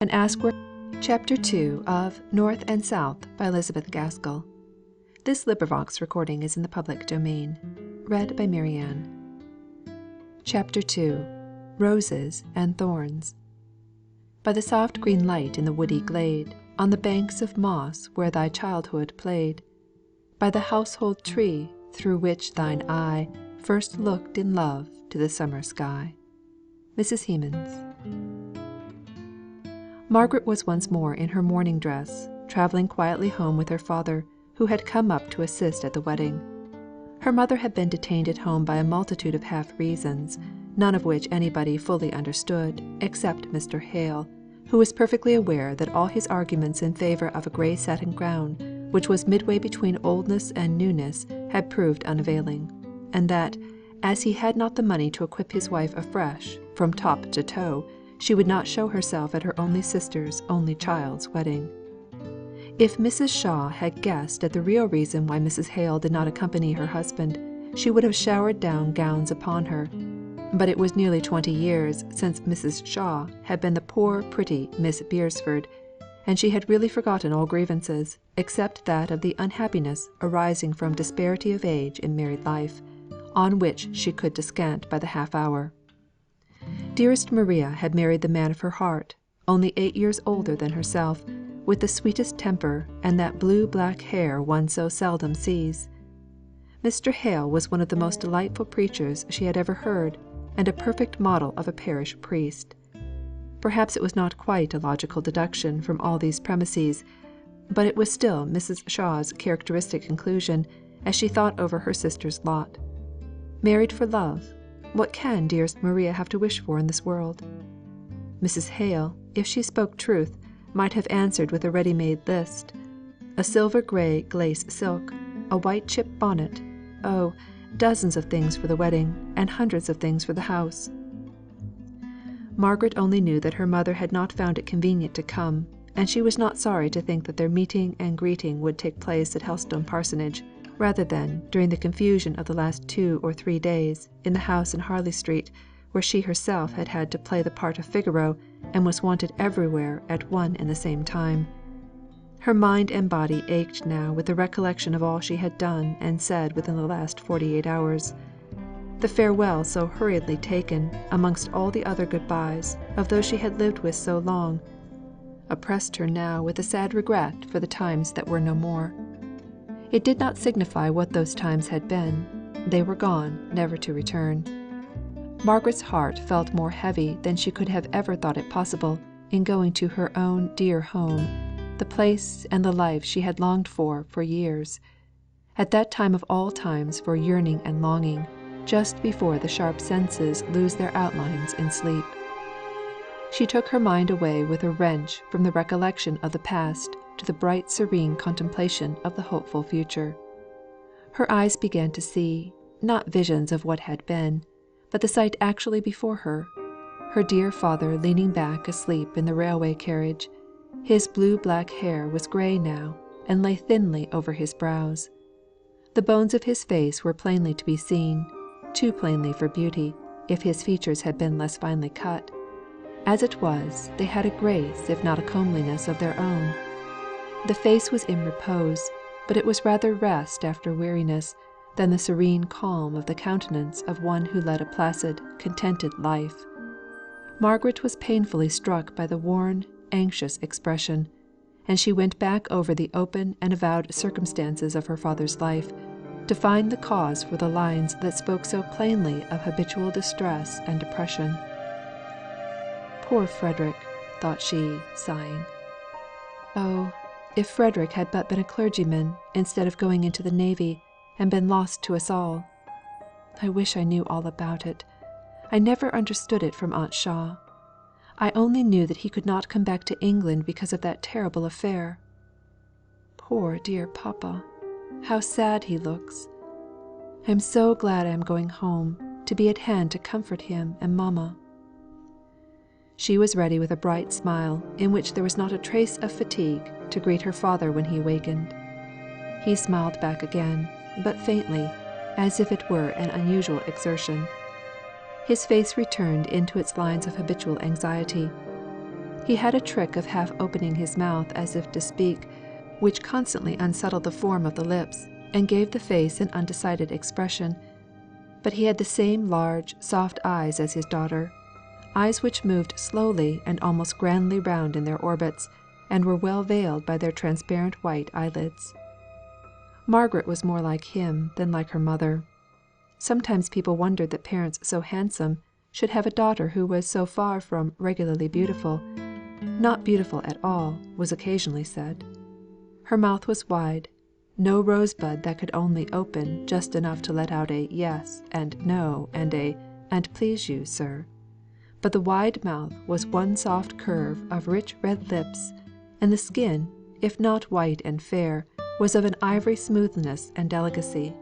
and ask where. Chapter 2 of North and South by Elizabeth Gaskell. This recording is in the public domain. Read by Marianne. Chapter 2 Roses and Thorns. By the soft green light in the woody glade, on the banks of moss where thy childhood played, by the household tree through which thine eye first looked in love to the summer sky. Mrs. Hemans. Margaret was once more in her mourning dress, travelling quietly home with her father, who had come up to assist at the wedding. Her mother had been detained at home by a multitude of half reasons, none of which anybody fully understood, except Mr. Hale, who was perfectly aware that all his arguments in favour of a grey satin gown, which was midway between oldness and newness, had proved unavailing, and that, as he had not the money to equip his wife afresh, from top to toe, she would not show herself at her only sister's only child's wedding. If Mrs. Shaw had guessed at the real reason why Mrs. Hale did not accompany her husband, she would have showered down gowns upon her. But it was nearly 20 years since Mrs. Shaw had been the poor pretty Miss Beresford, and she had really forgotten all grievances, except that of the unhappiness arising from disparity of age in married life, on which she could descant by the half hour. Dearest Maria had married the man of her heart, only 8 years older than herself, with the sweetest temper, and that blue black hair one so seldom sees. Mr. Hale was one of the most delightful preachers she had ever heard, and a perfect model of a parish priest. Perhaps it was not quite a logical deduction from all these premises, but it was still Mrs. Shaw's characteristic conclusion, as she thought over her sister's lot. Married for love, what can dearest Maria have to wish for in this world? Mrs. Hale, if she spoke truth, might have answered with a ready-made list: a silver grey glace silk, a white chip bonnet, oh, dozens of things for the wedding, and hundreds of things for the house. Margaret only knew that her mother had not found it convenient to come, and she was not sorry to think that their meeting and greeting would take place at Helstone Parsonage, rather than, during the confusion of the last 2 or 3 days, in the house in Harley Street, where she herself had had to play the part of Figaro, and was wanted everywhere at one and the same time. Her mind and body ached now with the recollection of all she had done and said within the last 48 hours. The farewell so hurriedly taken, amongst all the other good-byes, of those she had lived with so long, oppressed her now with a sad regret for the times that were no more. It did not signify what those times had been; they were gone, never to return. Margaret's heart felt more heavy than she could have ever thought it possible, in going to her own dear home, the place and the life she had longed for years, at that time of all times for yearning and longing, just before the sharp senses lose their outlines in sleep. She took her mind away with a wrench from the recollection of the past to the bright serene contemplation of the hopeful future. Her eyes began to see, not visions of what had been, but the sight actually before her: her dear father leaning back asleep in the railway carriage. His blue black hair was grey now, and lay thinly over his brows. The bones of his face were plainly to be seen, too plainly for beauty, if his features had been less finely cut. As it was, they had a grace if not a comeliness of their own. The face was in repose, but it was rather rest after weariness, than the serene calm of the countenance of one who led a placid, contented life. Margaret was painfully struck by the worn, anxious expression, and she went back over the open and avowed circumstances of her father's life, to find the cause for the lines that spoke so plainly of habitual distress and depression. Poor Frederick, thought she, sighing. Oh, if Frederick had but been a clergyman, instead of going into the navy, and been lost to us all! I wish I knew all about it. I never understood it from Aunt Shaw. I only knew that he could not come back to England because of that terrible affair. Poor dear papa! How sad he looks! I am so glad I am going home, to be at hand to comfort him and mamma. She was ready with a bright smile, in which there was not a trace of fatigue, to greet her father when he awakened. He smiled back again, but faintly, as if it were an unusual exertion. His face returned into its lines of habitual anxiety. He had a trick of half opening his mouth as if to speak, which constantly unsettled the form of the lips, and gave the face an undecided expression; but he had the same large, soft eyes as his daughter, eyes which moved slowly and almost grandly round in their orbits, and were well veiled by their transparent white eyelids. Margaret was more like him than like her mother. Sometimes people wondered that parents so handsome should have a daughter who was so far from regularly beautiful. Not beautiful at all, was occasionally said. Her mouth was wide, no rosebud that could only open just enough to let out a yes and no and a "and please you, sir." But the wide mouth was one soft curve of rich red lips, and the skin, if not white and fair, was of an ivory smoothness and delicacy.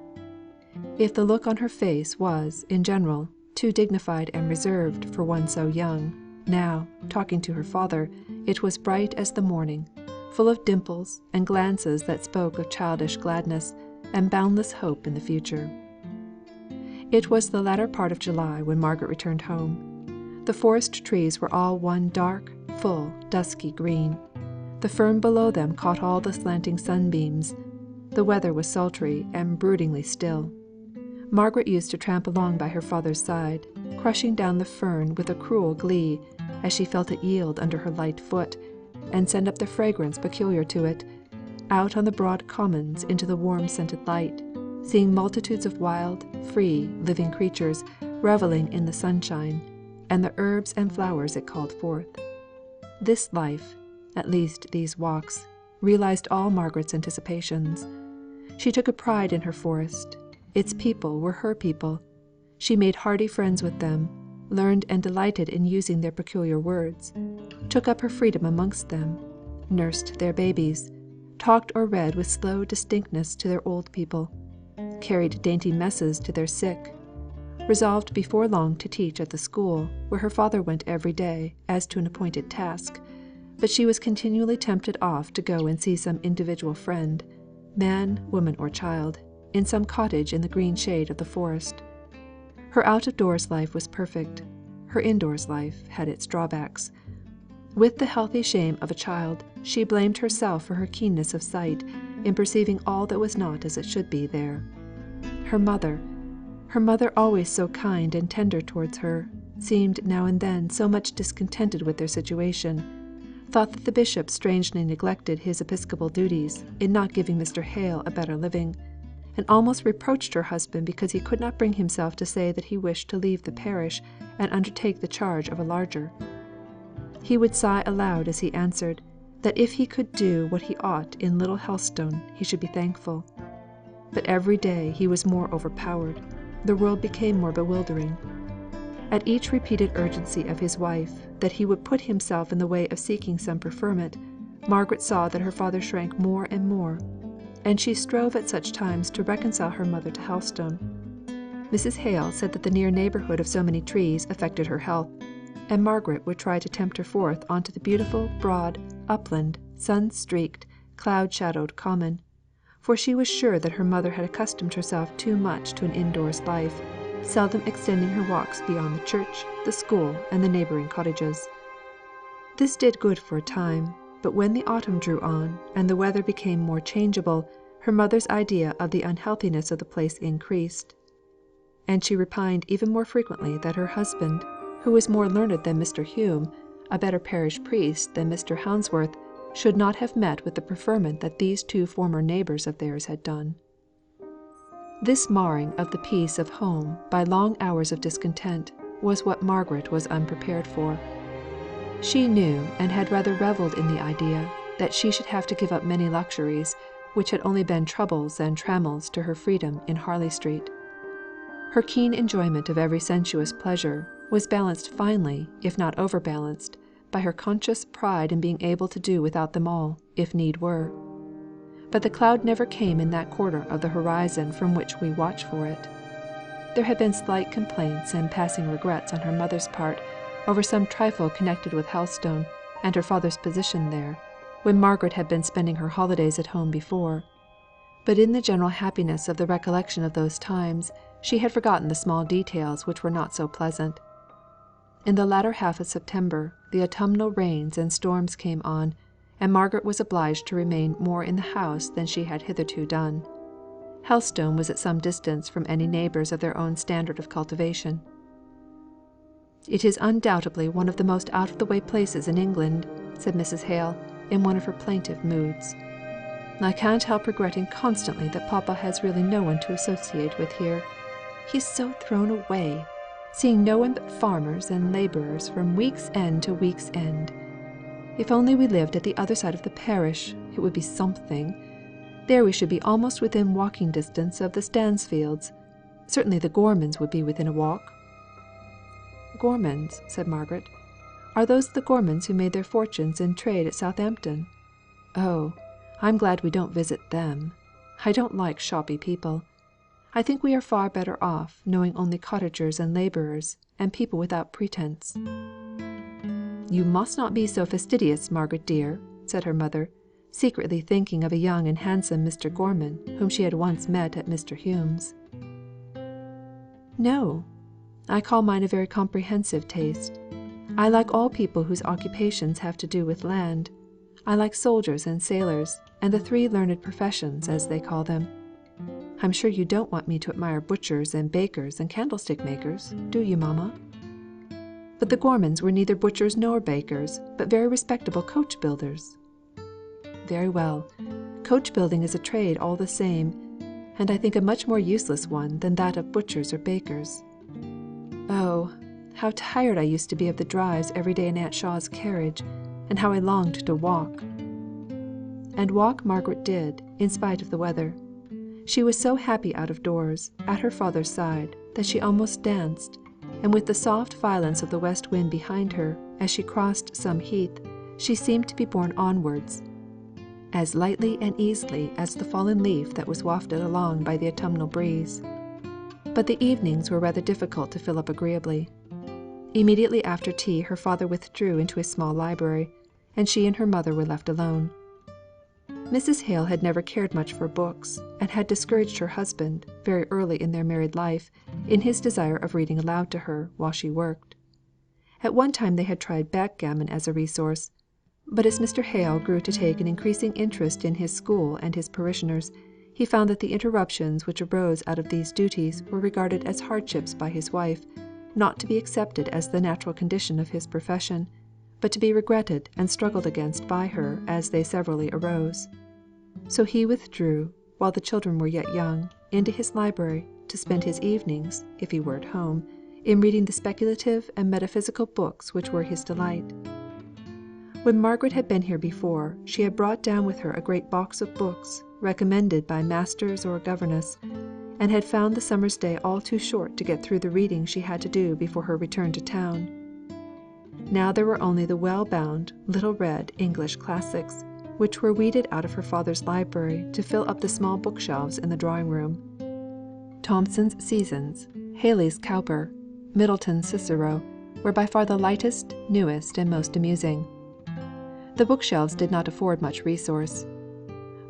If the look on her face was, in general, too dignified and reserved for one so young, now, talking to her father, it was bright as the morning, full of dimples and glances that spoke of childish gladness and boundless hope in the future. It was the latter part of July when Margaret returned home. The forest trees were all one dark, full, dusky green. The fern below them caught all the slanting sunbeams. The weather was sultry and broodingly still. Margaret used to tramp along by her father's side, crushing down the fern with a cruel glee, as she felt it yield under her light foot, and send up the fragrance peculiar to it, out on the broad commons into the warm scented light, seeing multitudes of wild, free, living creatures revelling in the sunshine, and the herbs and flowers it called forth. This life, at least these walks, realised all Margaret's anticipations. She took a pride in her forest; its people were her people; she made hearty friends with them, learned and delighted in using their peculiar words, took up her freedom amongst them, nursed their babies, talked or read with slow distinctness to their old people, carried dainty messes to their sick, resolved before long to teach at the school, where her father went every day as to an appointed task; but she was continually tempted off to go and see some individual friend, man, woman, or child, in some cottage in the green shade of the forest. Her out of doors life was perfect; her indoors life had its drawbacks. With the healthy shame of a child, she blamed herself for her keenness of sight, in perceiving all that was not as it should be there. Her mother, always so kind and tender towards her, seemed now and then so much discontented with their situation, thought that the bishop strangely neglected his episcopal duties in not giving Mr. Hale a better living, and almost reproached her husband because he could not bring himself to say that he wished to leave the parish and undertake the charge of a larger. He would sigh aloud as he answered, that if he could do what he ought in Little Helstone he should be thankful. But every day he was more overpowered, the world became more bewildering. At each repeated urgency of his wife that he would put himself in the way of seeking some preferment, Margaret saw that her father shrank more and more, and she strove at such times to reconcile her mother to Helstone. Mrs. Hale said that the near neighbourhood of so many trees affected her health, and Margaret would try to tempt her forth on to the beautiful, broad, upland, sun-streaked, cloud-shadowed common; for she was sure that her mother had accustomed herself too much to an indoors life, seldom extending her walks beyond the church, the school, and the neighbouring cottages. This did good for a time, but when the autumn drew on, and the weather became more changeable, her mother's idea of the unhealthiness of the place increased, and she repined even more frequently that her husband, who was more learned than Mr. Hume, a better parish priest than Mr. Hounsworth, should not have met with the preferment that these two former neighbours of theirs had done. This marring of the peace of home by long hours of discontent was what Margaret was unprepared for. She knew, and had rather revelled in the idea, that she should have to give up many luxuries, which had only been troubles and trammels to her freedom in Harley Street. Her keen enjoyment of every sensuous pleasure was balanced finely, if not overbalanced, by her conscious pride in being able to do without them all, if need were. But the cloud never came in that quarter of the horizon from which we watch for it. There had been slight complaints and passing regrets on her mother's part over some trifle connected with Helstone, and her father's position there, when Margaret had been spending her holidays at home before; but in the general happiness of the recollection of those times, she had forgotten the small details which were not so pleasant. In the latter half of September, the autumnal rains and storms came on, and Margaret was obliged to remain more in the house than she had hitherto done. Helstone was at some distance from any neighbours of their own standard of cultivation. "It is undoubtedly one of the most out of the way places in England," said Mrs. Hale, in one of her plaintive moods. "I can't help regretting constantly that papa has really no one to associate with here. He is so thrown away, seeing no one but farmers and labourers from week's end to week's end. If only we lived at the other side of the parish, it would be something. There we should be almost within walking distance of the Stansfields. Certainly the Gormons would be within a walk." "Gormons," said Margaret. "Are those the Gormons who made their fortunes in trade at Southampton? Oh, I'm glad we don't visit them. I don't like shoppy people. I think we are far better off, knowing only cottagers and labourers, and people without pretence." "You must not be so fastidious, Margaret dear," said her mother, secretly thinking of a young and handsome Mr. Gormon, whom she had once met at Mr. Hume's. "No. I call mine a very comprehensive taste. I like all people whose occupations have to do with land. I like soldiers and sailors, and the three learned professions, as they call them. I'm sure you don't want me to admire butchers and bakers and candlestick makers, do you, mamma?" "But the Gormons were neither butchers nor bakers, but very respectable coach builders." "Very well. Coach building is a trade all the same, and I think a much more useless one than that of butchers or bakers. Oh, how tired I used to be of the drives every day in Aunt Shaw's carriage, and how I longed to walk." And walk Margaret did, in spite of the weather. She was so happy out of doors, at her father's side, that she almost danced, and with the soft violence of the west wind behind her, as she crossed some heath, she seemed to be borne onwards, as lightly and easily as the fallen leaf that was wafted along by the autumnal breeze. But the evenings were rather difficult to fill up agreeably. Immediately after tea her father withdrew into his small library, and she and her mother were left alone. Mrs. Hale had never cared much for books, and had discouraged her husband, very early in their married life, in his desire of reading aloud to her, while she worked. At one time they had tried backgammon as a resource; but as Mr. Hale grew to take an increasing interest in his school and his parishioners, he found that the interruptions which arose out of these duties were regarded as hardships by his wife, not to be accepted as the natural condition of his profession, but to be regretted and struggled against by her as they severally arose. So he withdrew, while the children were yet young, into his library, to spend his evenings, if he were at home, in reading the speculative and metaphysical books which were his delight. When Margaret had been here before, she had brought down with her a great box of books, recommended by masters or governess, and had found the summer's day all too short to get through the reading she had to do before her return to town. Now there were only the well-bound, little read English classics, which were weeded out of her father's library to fill up the small bookshelves in the drawing room. Thomson's Seasons, Haley's Cowper, Middleton's Cicero, were by far the lightest, newest, and most amusing. The bookshelves did not afford much resource.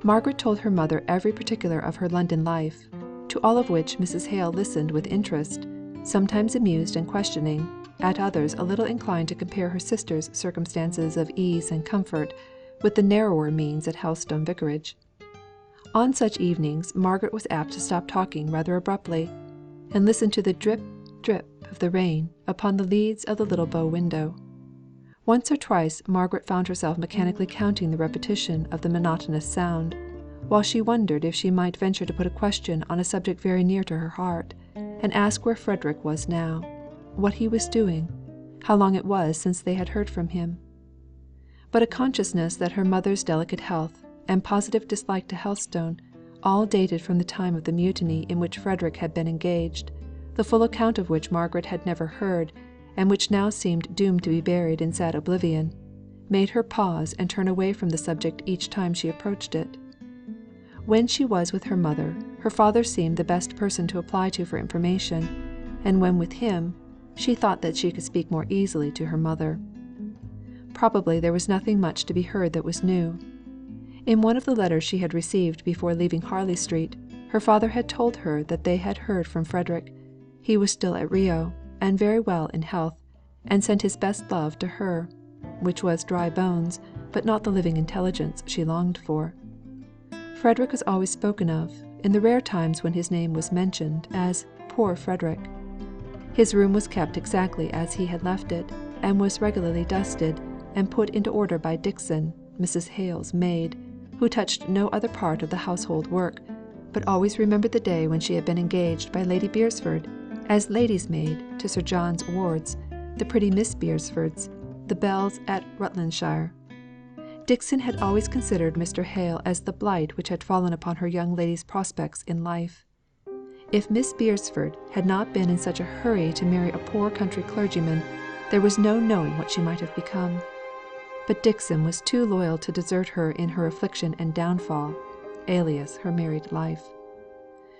Margaret told her mother every particular of her London life, to all of which Mrs. Hale listened with interest, sometimes amused and questioning, at others a little inclined to compare her sister's circumstances of ease and comfort with the narrower means at Helstone Vicarage. On such evenings Margaret was apt to stop talking rather abruptly, and listen to the drip, drip of the rain upon the leads of the little bow window. Once or twice Margaret found herself mechanically counting the repetition of the monotonous sound, while she wondered if she might venture to put a question on a subject very near to her heart, and ask where Frederick was now, what he was doing, how long it was since they had heard from him. But a consciousness that her mother's delicate health, and positive dislike to Helstone, all dated from the time of the mutiny in which Frederick had been engaged, the full account of which Margaret had never heard, and which now seemed doomed to be buried in sad oblivion, made her pause and turn away from the subject each time she approached it. When she was with her mother, her father seemed the best person to apply to for information, and when with him, she thought that she could speak more easily to her mother. Probably there was nothing much to be heard that was new. In one of the letters she had received before leaving Harley Street, her father had told her that they had heard from Frederick. He was still at Rio, and very well in health, and sent his best love to her, which was dry bones, but not the living intelligence she longed for. Frederick was always spoken of, in the rare times when his name was mentioned, as poor Frederick. His room was kept exactly as he had left it, and was regularly dusted, and put into order by Dixon, Mrs. Hale's maid, who touched no other part of the household work, but always remembered the day when she had been engaged by Lady Beresford as lady's maid to Sir John's wards, the pretty Miss Beresfords, the belles at Rutlandshire. Dixon had always considered Mr. Hale as the blight which had fallen upon her young lady's prospects in life. If Miss Beresford had not been in such a hurry to marry a poor country clergyman, there was no knowing what she might have become. But Dixon was too loyal to desert her in her affliction and downfall, alias her married life.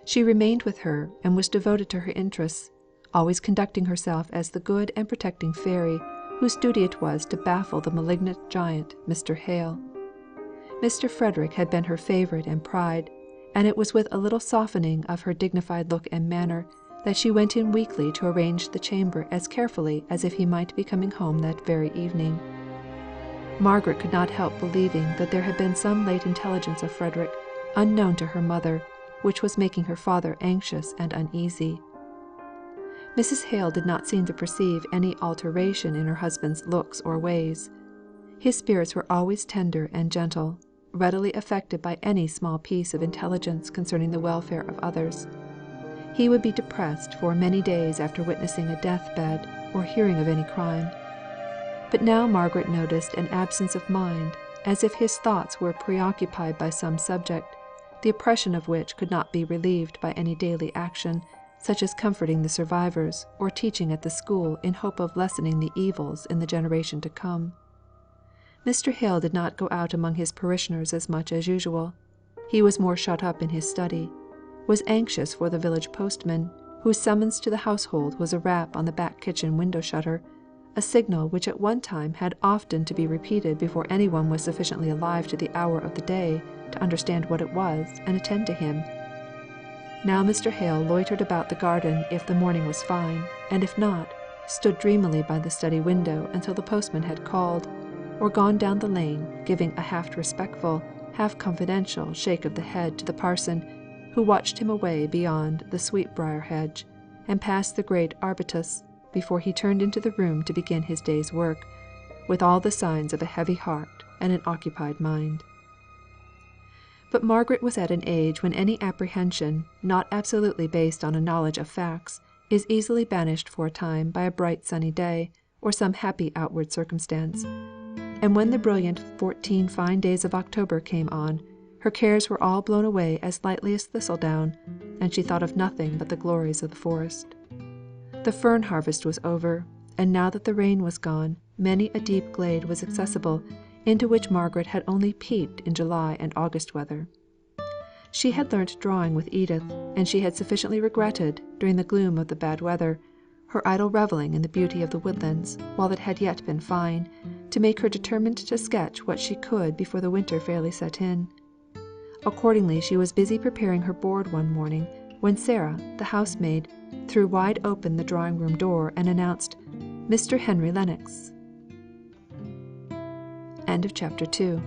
She remained with her, and was devoted to her interests, always conducting herself as the good and protecting fairy, whose duty it was to baffle the malignant giant, Mr. Hale. Mr. Frederick had been her favourite and pride, and it was with a little softening of her dignified look and manner that she went in weekly to arrange the chamber as carefully as if he might be coming home that very evening. Margaret could not help believing that there had been some late intelligence of Frederick, unknown to her mother, which was making her father anxious and uneasy. Mrs. Hale did not seem to perceive any alteration in her husband's looks or ways. His spirits were always tender and gentle, readily affected by any small piece of intelligence concerning the welfare of others. He would be depressed for many days after witnessing a death-bed, or hearing of any crime. But now Margaret noticed an absence of mind, as if his thoughts were preoccupied by some subject, the oppression of which could not be relieved by any daily action, such as comforting the survivors, or teaching at the school in hope of lessening the evils in the generation to come. Mr. Hale did not go out among his parishioners as much as usual. He was more shut up in his study, was anxious for the village postman, whose summons to the household was a rap on the back kitchen window shutter, a signal which at one time had often to be repeated before any one was sufficiently alive to the hour of the day to understand what it was and attend to him. Now Mr. Hale loitered about the garden if the morning was fine, and if not, stood dreamily by the study window until the postman had called, or gone down the lane, giving a half respectful, half confidential shake of the head to the parson, who watched him away beyond the sweetbriar hedge, and past the great arbutus, before he turned into the room to begin his day's work, with all the signs of a heavy heart and an occupied mind. But Margaret was at an age when any apprehension, not absolutely based on a knowledge of facts, is easily banished for a time by a bright sunny day, or some happy outward circumstance. And when the brilliant 14 fine days of October came on, her cares were all blown away as lightly as thistledown, and she thought of nothing but the glories of the forest. The fern harvest was over, and now that the rain was gone, many a deep glade was accessible, into which Margaret had only peeped in July and August weather. She had learnt drawing with Edith, and she had sufficiently regretted, during the gloom of the bad weather, her idle revelling in the beauty of the woodlands, while it had yet been fine, to make her determined to sketch what she could before the winter fairly set in. Accordingly she was busy preparing her board one morning, when Sarah, the housemaid, threw wide open the drawing-room door and announced Mr. Henry Lennox. End of chapter 2.